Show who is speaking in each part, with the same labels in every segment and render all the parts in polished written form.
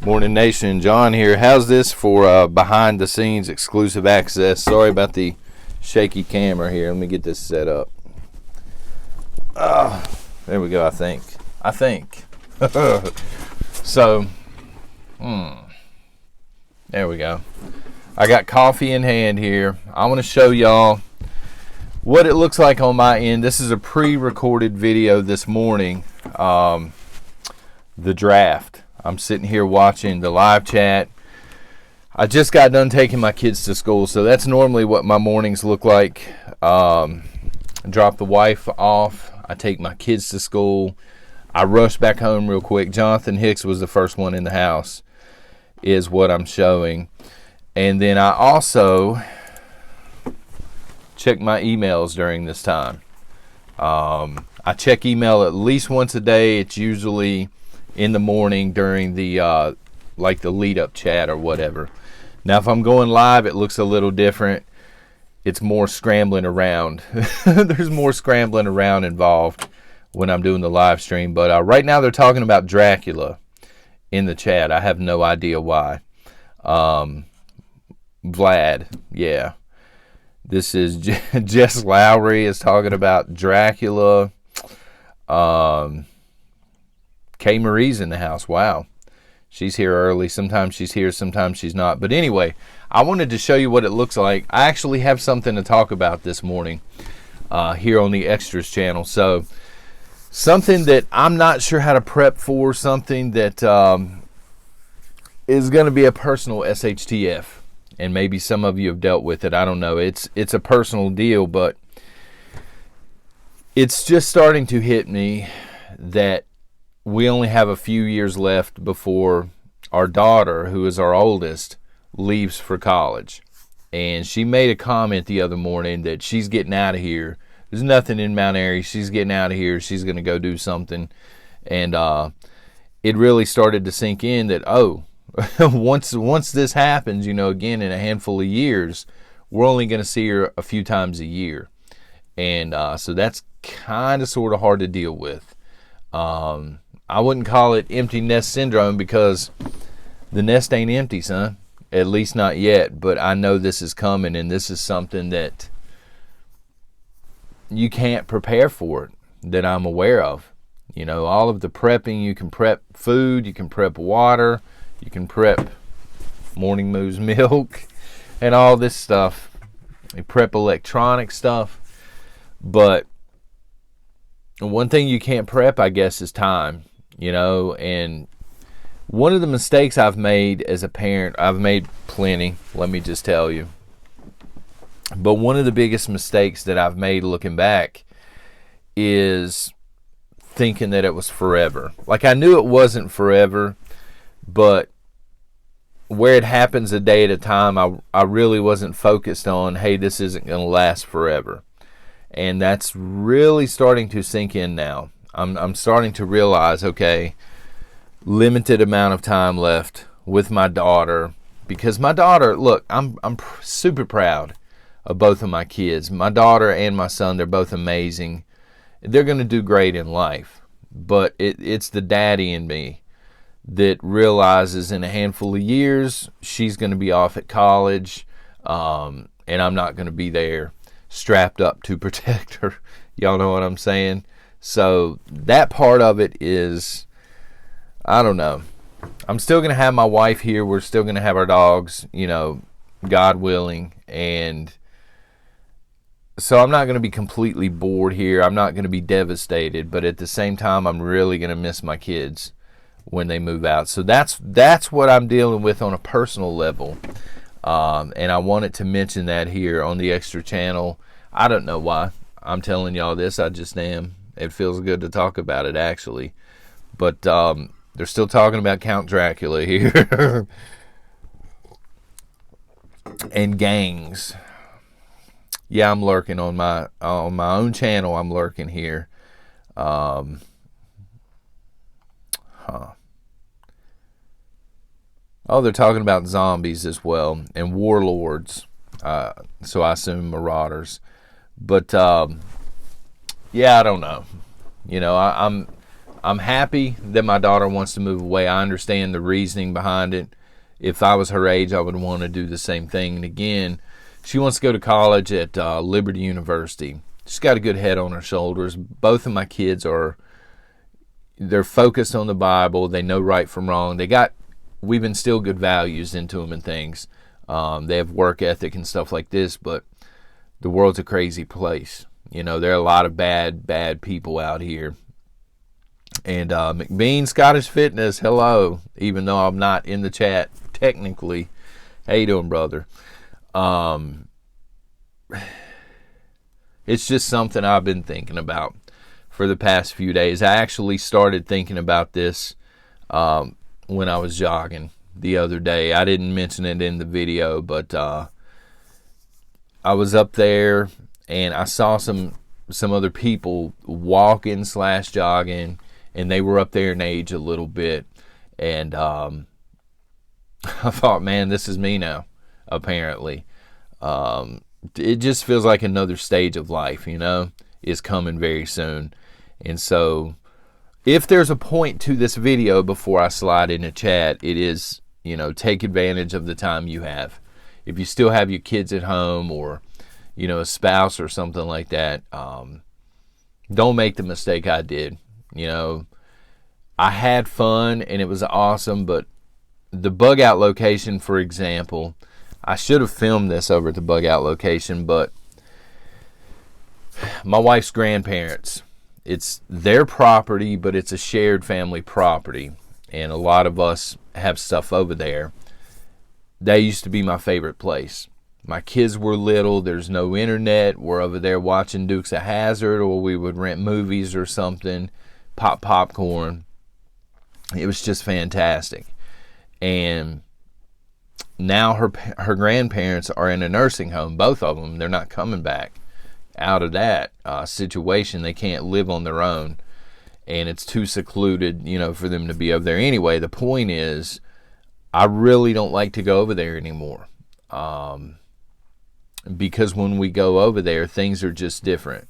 Speaker 1: Morning Nation, John here. How's this for behind the scenes exclusive access? Sorry about the shaky camera here. Let me get this set up. There we go, I think. So, there we go. I got coffee in hand here. I want to show y'all what it looks like on my end. This is a pre-recorded video this morning. The draft. I'm sitting here watching the live chat. I just got done taking my kids to school, so that's normally what my mornings look like. Drop the wife off. I take my kids to school. I rush back home real quick. Jonathan Hicks was the first one in the house, is what I'm showing. And then I also check my emails during this time. I check email at least once a day. It's usually in the morning during the like the lead up chat or whatever. Now if I'm going live, it looks a little different. It's more scrambling around. There's more scrambling around involved when I'm doing the live stream. But right now they're talking about Dracula in the chat. I have no idea why. Vlad, yeah. This is Jess Lowry is talking about Dracula. Kay Marie's in the house. Wow. She's here early. Sometimes she's here, sometimes she's not. But anyway, I wanted to show you what it looks like. I actually have something to talk about this morning here on the Extras channel. So, something that I'm not sure how to prep for, something that is going to be a personal SHTF. And maybe some of you have dealt with it. I don't know. It's a personal deal, but it's just starting to hit me that we only have a few years left before our daughter, who is our oldest, leaves for college. And she made a comment the other morning that she's getting out of here. There's nothing in Mount Airy. She's getting out of here. She's going to go do something. And it really started to sink in that, once this happens, again in a handful of years, we're only going to see her a few times a year. And so that's kind of sort of hard to deal with. I wouldn't call it empty nest syndrome because the nest ain't empty, son. At least not yet. But I know this is coming, and this is something that you can't prepare for it, that I'm aware of. All of the prepping, you can prep food, you can prep water, you can prep Morning Moo's milk, and all this stuff. You prep electronic stuff. But one thing you can't prep, I guess, is time. And one of the mistakes I've made as a parent, I've made plenty, let me just tell you. But one of the biggest mistakes that I've made looking back is thinking that it was forever. Like, I knew it wasn't forever, but where it happens a day at a time, I really wasn't focused on, hey, this isn't going to last forever. And that's really starting to sink in now. I'm starting to realize, okay, limited amount of time left with my daughter. Because my daughter, look, I'm super proud of both of my kids. My daughter and my son, they're both amazing. They're going to do great in life. But it's the daddy in me that realizes in a handful of years, she's going to be off at college, and I'm not going to be there strapped up to protect her. Y'all know what I'm saying? So that part of it is, I don't know. I'm still going to have my wife here. We're still going to have our dogs, God willing. And so I'm not going to be completely bored here. I'm not going to be devastated. But at the same time, I'm really going to miss my kids when they move out. So that's what I'm dealing with on a personal level. And I wanted to mention that here on the Extra channel. I don't know why I'm telling y'all this. I just am. It feels good to talk about it, actually. But they're still talking about Count Dracula here. And gangs. Yeah, I'm lurking on my own channel. I'm lurking here. Oh, they're talking about zombies as well and warlords. So I assume marauders. But yeah, I don't know. I'm I'm happy that my daughter wants to move away. I understand the reasoning behind it. If I was her age, I would want to do the same thing. And again, she wants to go to college at Liberty University. She's got a good head on her shoulders. Both of my kids they're focused on the Bible. They know right from wrong. We've instilled good values into them and things. They have work ethic and stuff like this, but the world's a crazy place. You know, there are a lot of bad people out here. And McBean Scottish Fitness, hello. Even though I'm not in the chat technically. How you doing, brother? It's just something I've been thinking about for the past few days. I actually started thinking about this when I was jogging the other day. I didn't mention it in the video, but I was up there and I saw some other people walking / jogging, and they were up there in age a little bit. And I thought, man, this is me now, apparently. It just feels like another stage of life, you know, is coming very soon. And so if there's a point to this video before I slide into chat, it is, you know, take advantage of the time you have. If you still have your kids at home, or, you know, a spouse or something like that, don't make the mistake I did. You know, I had fun and it was awesome, but the bug out location, for example, I should have filmed this over at the bug out location, but my wife's grandparents, it's their property, but it's a shared family property, and a lot of us have stuff over there. That used to be my favorite place. My kids were little, there's no internet, we're over there watching Dukes of Hazzard, or we would rent movies or something, pop popcorn. It was just fantastic. And now her grandparents are in a nursing home, both of them. They're not coming back out of that situation. They can't live on their own, and it's too secluded, you know, for them to be over there. Anyway, the point is, I really don't like to go over there anymore, because when we go over there, things are just different.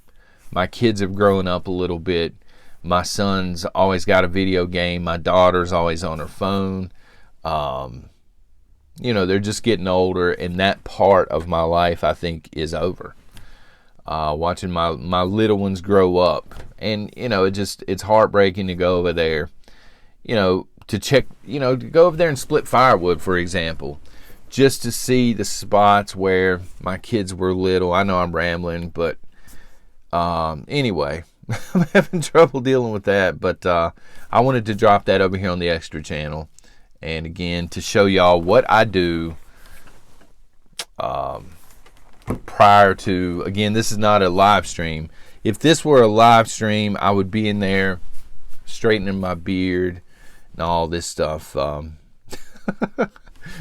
Speaker 1: My kids have grown up a little bit. My son's always got a video game. My daughter's always on her phone. You know, they're just getting older, and that part of my life, I think, is over. Watching my little ones grow up, and, you know, it's heartbreaking to go over there, you know, to check, you know, to go over there and split firewood, for example, just to see the spots where my kids were little. I know I'm rambling, but anyway, I'm having trouble dealing with that, but I wanted to drop that over here on the extra channel. And again, to show y'all what I do prior to, again, this is not a live stream. If this were a live stream, I would be in there straightening my beard and all this stuff.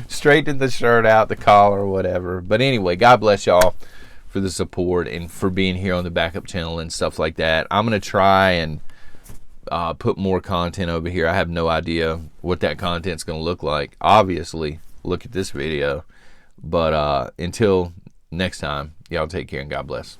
Speaker 1: Straightening the shirt out, the collar, whatever. But anyway, God bless y'all for the support and for being here on the backup channel and stuff like that. I'm going to try and put more content over here. I have no idea what that content's going to look like. Obviously, look at this video. But until next time, y'all take care and God bless.